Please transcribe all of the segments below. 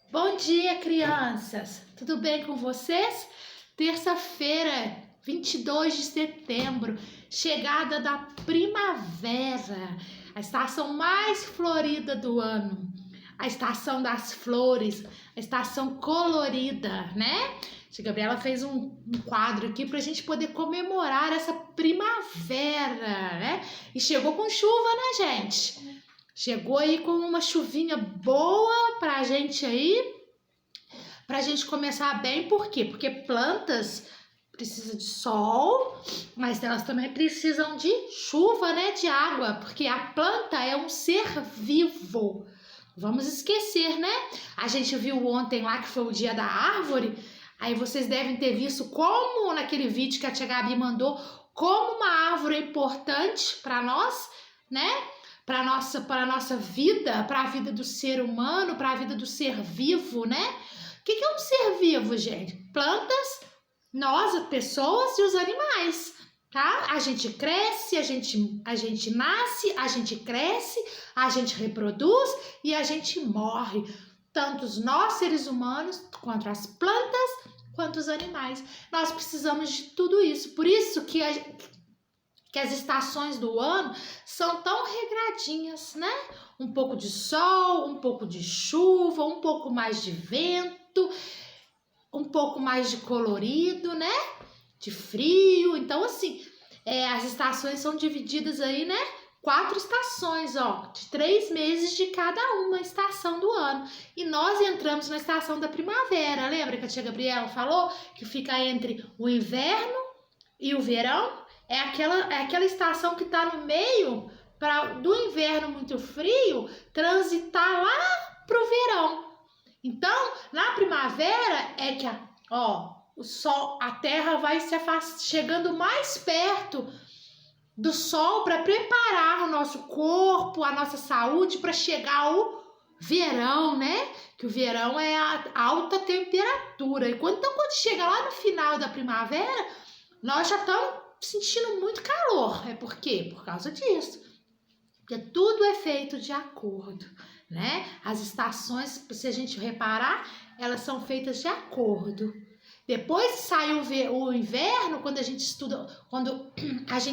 Bom dia, crianças! Tudo bem com vocês? Terça-feira, 22 de setembro, chegada da primavera, a estação mais florida do ano, a estação das flores, a estação colorida, né? A Gabriela fez um quadro aqui para a gente poder comemorar essa primavera, né? E chegou com chuva, né, gente? Chegou aí com uma chuvinha boa pra gente aí, pra gente começar bem. Por quê? Porque plantas precisam de sol, mas elas também precisam de chuva, né? De água, porque a planta é um ser vivo. Vamos esquecer, né? A gente viu ontem lá que foi o dia da árvore, aí vocês devem ter visto como naquele vídeo que a tia Gabi mandou, como uma árvore é importante para nós, né? Para nossa vida, para a vida do ser humano, para a vida do ser vivo, né? O que é um ser vivo, gente? Plantas, nós, as pessoas e os animais, tá? A gente cresce, a gente nasce, a gente cresce, a gente reproduz e a gente morre. Tanto nós, seres humanos, quanto as plantas, quanto os animais. Nós precisamos de tudo isso. Por isso que as estações do ano são tão regradinhas, né? Um pouco de sol, um pouco de chuva, um pouco mais de vento, um pouco mais de colorido, né? De frio. Então, assim, as estações são divididas aí, né? 4 estações, ó, de 3 meses de cada uma estação do ano. E nós entramos na estação da primavera. Lembra que a tia Gabriela falou que fica entre o inverno e o verão? É aquela estação que está no meio do inverno muito frio transitar lá pro verão. Então, na primavera é que o sol, a terra vai chegando mais perto do sol para preparar o nosso corpo, a nossa saúde para chegar ao verão, né? Que o verão é a alta temperatura. Então, quando chega lá no final da primavera, nós já estamos sentindo muito calor. Por quê? Por causa disso. Porque tudo é feito de acordo, né? As estações, se a gente reparar, elas são feitas de acordo. Depois que sai o inverno, quando a gente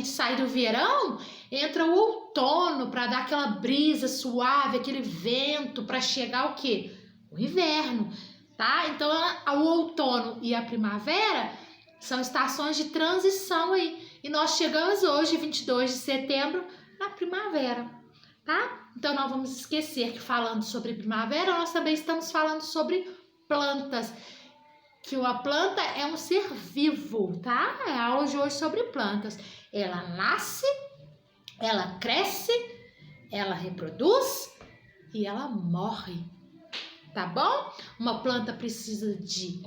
sai do verão, entra o outono para dar aquela brisa suave, aquele vento para chegar o quê? O inverno, tá? Então, o outono e a primavera são estações de transição aí. E nós chegamos hoje, 22 de setembro, na primavera, tá? Então, não vamos esquecer que falando sobre primavera, nós também estamos falando sobre plantas. Que uma planta é um ser vivo, tá? É a aula de hoje sobre plantas. Ela nasce, ela cresce, ela reproduz e ela morre, tá bom? Uma planta precisa de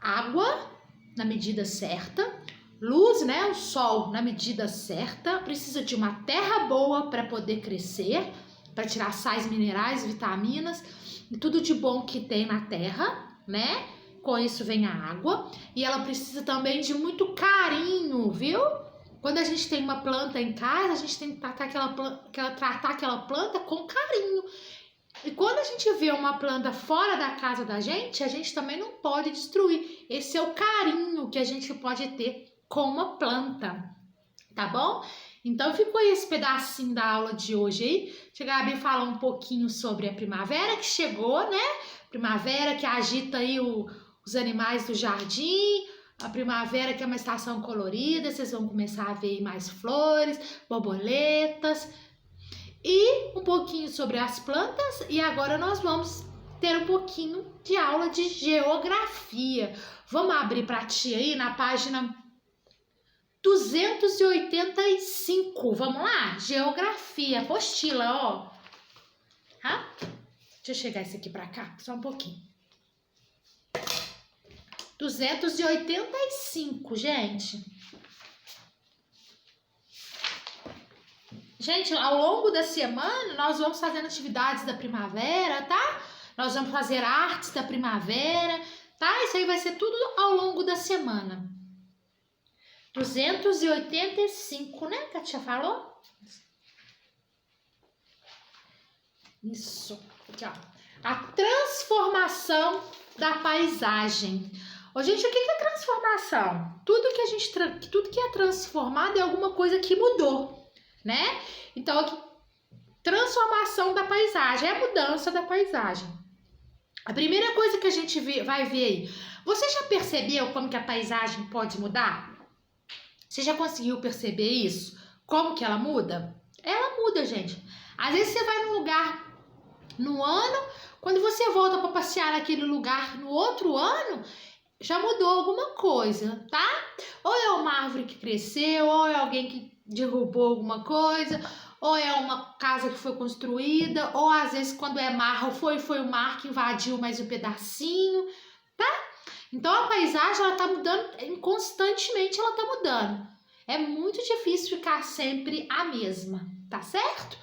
água na medida certa, luz, né? O sol na medida certa, precisa de uma terra boa para poder crescer, para tirar sais minerais, vitaminas e tudo de bom que tem na terra, né? Com isso vem a água e ela precisa também de muito carinho, viu? Quando a gente tem uma planta em casa, a gente tem que tratar aquela planta com carinho. E quando a gente vê uma planta fora da casa da gente, a gente também não pode destruir. Esse é o carinho que a gente pode ter com uma planta, tá bom? Então ficou aí esse pedacinho da aula de hoje aí. A Gabi fala um pouquinho sobre a primavera que chegou, né? Primavera que agita aí os animais do jardim. A primavera que é uma estação colorida, vocês vão começar a ver mais flores, borboletas. E um pouquinho sobre as plantas, e agora nós vamos ter um pouquinho de aula de geografia. Vamos abrir para ti aí na página 285. Vamos lá? Geografia, apostila, ó. Tá? Deixa eu chegar esse aqui para cá, só um pouquinho. 285, gente. Gente, ao longo da semana, nós vamos fazendo atividades da primavera, tá? Nós vamos fazer artes da primavera, tá? Isso aí vai ser tudo ao longo da semana. 285, né? Que a tia falou? Isso. Aqui, ó. A transformação da paisagem. Ô, gente, o que é transformação? Tudo que é transformado é alguma coisa que mudou, né? Então, transformação da paisagem, é a mudança da paisagem. A primeira coisa que a gente vai ver aí, você já percebeu como que a paisagem pode mudar? Você já conseguiu perceber isso? Como que ela muda? Ela muda, gente. Às vezes você vai num lugar no ano, quando você volta para passear naquele lugar no outro ano, já mudou alguma coisa, tá? Ou é uma árvore que cresceu, ou é alguém que derrubou alguma coisa, ou é uma casa que foi construída, ou às vezes quando é mar, foi o mar que invadiu mais um pedacinho, tá? Então a paisagem ela tá mudando, constantemente ela tá mudando. É muito difícil ficar sempre a mesma, tá certo?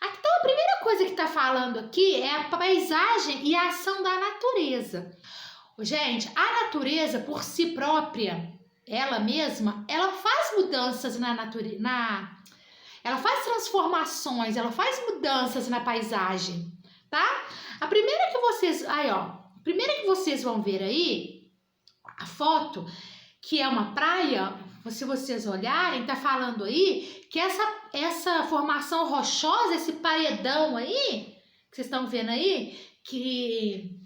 Então a primeira coisa que tá falando aqui é a paisagem e a ação da natureza. Gente, a natureza por si própria, ela mesma, ela faz mudanças na natureza, ela faz transformações, ela faz mudanças na paisagem, tá? A primeira que vocês vão ver aí, a foto, que é uma praia, se vocês olharem, tá falando aí que essa formação rochosa, esse paredão aí, que vocês estão vendo aí, que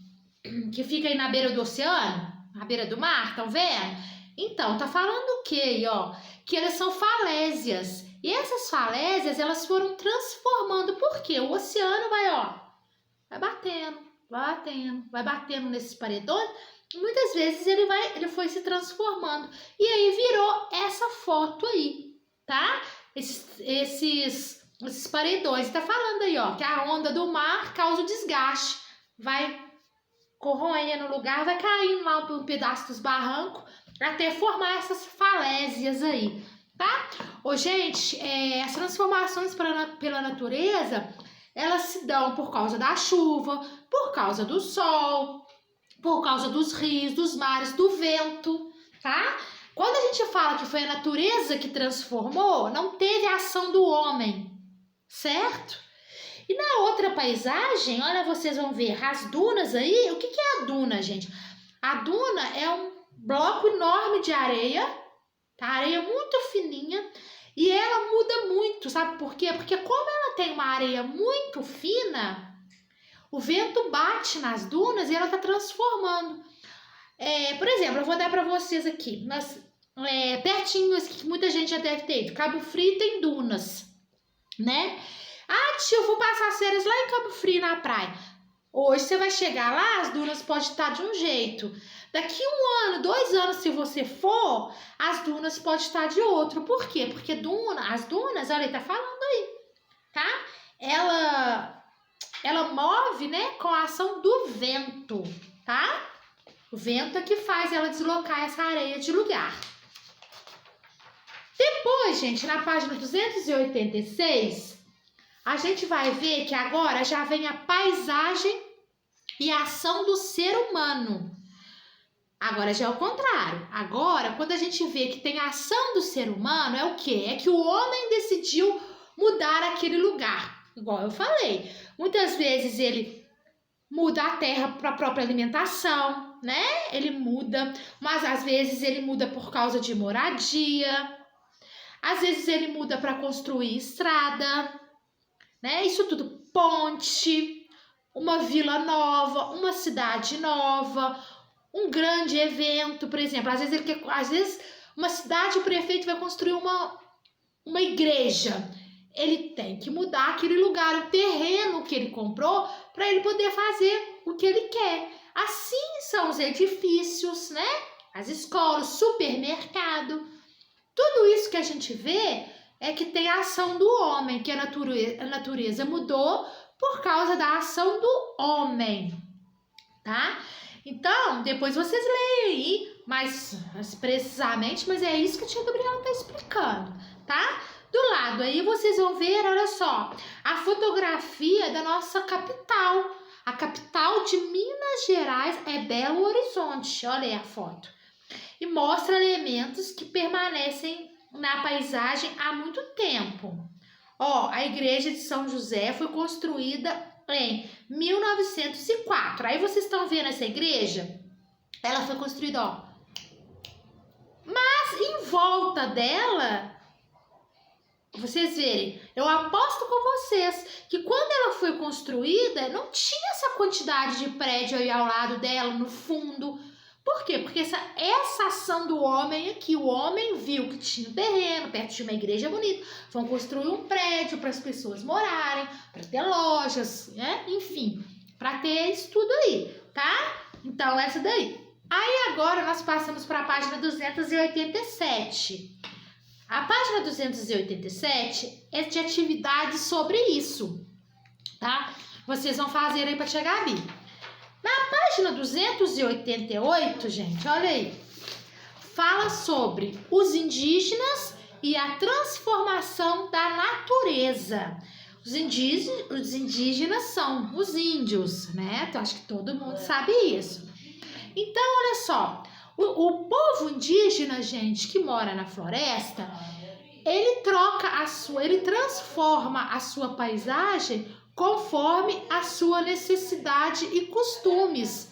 fica aí na beira do oceano, na beira do mar, estão vendo? Então, tá falando o quê, ó? Que elas são falésias. E essas falésias, elas foram transformando. Por quê? O oceano vai batendo nesses paredões. E muitas vezes ele foi se transformando. E aí virou essa foto aí, tá? Esses paredões. Tá falando aí, ó, que a onda do mar causa o desgaste. Vai corroendo no lugar, vai caindo lá um pedaço dos barrancos até formar essas falésias aí, tá? Ô, gente, as transformações pela natureza, elas se dão por causa da chuva, por causa do sol, por causa dos rios, dos mares, do vento, tá? Quando a gente fala que foi a natureza que transformou, não teve a ação do homem, certo? E na outra paisagem, olha, vocês vão ver as dunas aí. O que é a duna, gente? A duna é um bloco enorme de areia, tá? Areia muito fininha, e ela muda muito, sabe por quê? Porque como ela tem uma areia muito fina, o vento bate nas dunas e ela tá transformando. Por exemplo, eu vou dar para vocês aqui, pertinho, que muita gente já deve ter ido, Cabo Frio tem dunas, né? Ah, tio, eu vou passar as férias lá em Cabo Frio, na praia. Hoje você vai chegar lá, as dunas podem estar de um jeito. Daqui 1 ano, 2 anos, se você for, as dunas podem estar de outro. Por quê? Porque as dunas, olha, ele tá falando aí, tá? Ela move, né, com a ação do vento, tá? O vento é que faz ela deslocar essa areia de lugar. Depois, gente, na página 286... a gente vai ver que agora já vem a paisagem e a ação do ser humano. Agora já é o contrário. Agora, quando a gente vê que tem a ação do ser humano, é o quê? É que o homem decidiu mudar aquele lugar. Igual eu falei, muitas vezes ele muda a terra para a própria alimentação, né? Ele muda, mas às vezes ele muda por causa de moradia. Às vezes ele muda para construir estrada, né? Isso tudo, ponte, uma vila nova, uma cidade nova, um grande evento, por exemplo. Às vezes uma cidade, o prefeito vai construir uma igreja. Ele tem que mudar aquele lugar, o terreno que ele comprou, para ele poder fazer o que ele quer. Assim são os edifícios, né? As escolas, supermercado. Tudo isso que a gente vê é que tem a ação do homem, que a natureza mudou por causa da ação do homem, tá? Então, depois vocês leem aí mais precisamente, mas é isso que a tia Gabriela tá explicando, tá? Do lado aí vocês vão ver, olha só, a fotografia da nossa capital. A capital de Minas Gerais é Belo Horizonte, olha aí a foto. E mostra elementos que permanecem na paisagem há muito tempo. Ó, a igreja de São José foi construída em 1904. Aí vocês estão vendo essa igreja? Ela foi construída, ó. Mas em volta dela, vocês verem, eu aposto com vocês que quando ela foi construída, não tinha essa quantidade de prédio aí ao lado dela, no fundo. Por quê? Porque essa ação do homem aqui, o homem viu que tinha um terreno perto de uma igreja bonita, vão construir um prédio para as pessoas morarem, para ter lojas, né? Enfim, para ter isso tudo aí, tá? Então, essa daí. Aí agora nós passamos para a página 287. A página 287 é de atividades sobre isso, tá? Vocês vão fazer aí para chegar ali. Na página 288, gente, olha aí, fala sobre os indígenas e a transformação da natureza. Os indígenas são os índios, né? Eu acho que todo mundo sabe isso. Então, olha só, o povo indígena, gente, que mora na floresta, ele transforma a sua paisagem conforme a sua necessidade e costumes.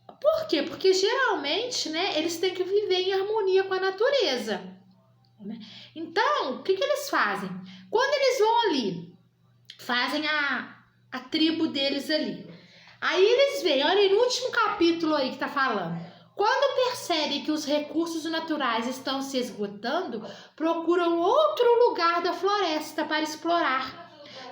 Por quê? Porque geralmente, né, eles têm que viver em harmonia com a natureza. Então, o que eles fazem? Quando eles vão ali, fazem a tribo deles ali. Aí eles veem, olha aí no último capítulo aí que tá falando. Quando percebem que os recursos naturais estão se esgotando, procuram outro lugar da floresta para explorar.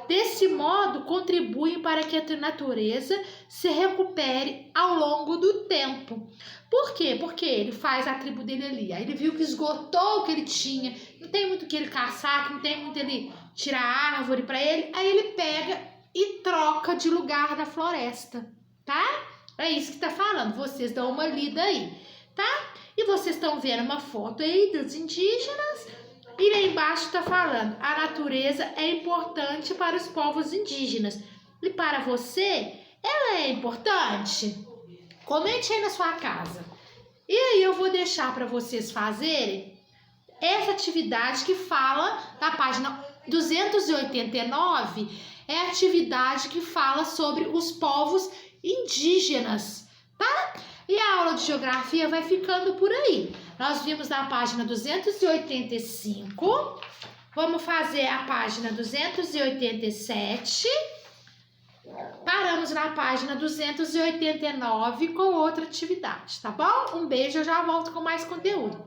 Desse modo, contribuem para que a natureza se recupere ao longo do tempo. Por quê? Porque ele faz a tribo dele ali. Aí ele viu que esgotou o que ele tinha, não tem muito o que ele caçar, não tem muito ele tirar árvore para ele. Aí ele pega e troca de lugar da floresta, tá? É isso que tá falando. Vocês dão uma lida aí, tá? E vocês estão vendo uma foto aí dos indígenas. E lá embaixo tá falando, a natureza é importante para os povos indígenas. E para você, ela é importante? Comente aí na sua casa. E aí eu vou deixar para vocês fazerem essa atividade que fala na página 289, é a atividade que fala sobre os povos indígenas, tá? E a aula de geografia vai ficando por aí. Nós vimos na página 285, vamos fazer a página 287, paramos na página 289 com outra atividade, tá bom? Um beijo, eu já volto com mais conteúdo.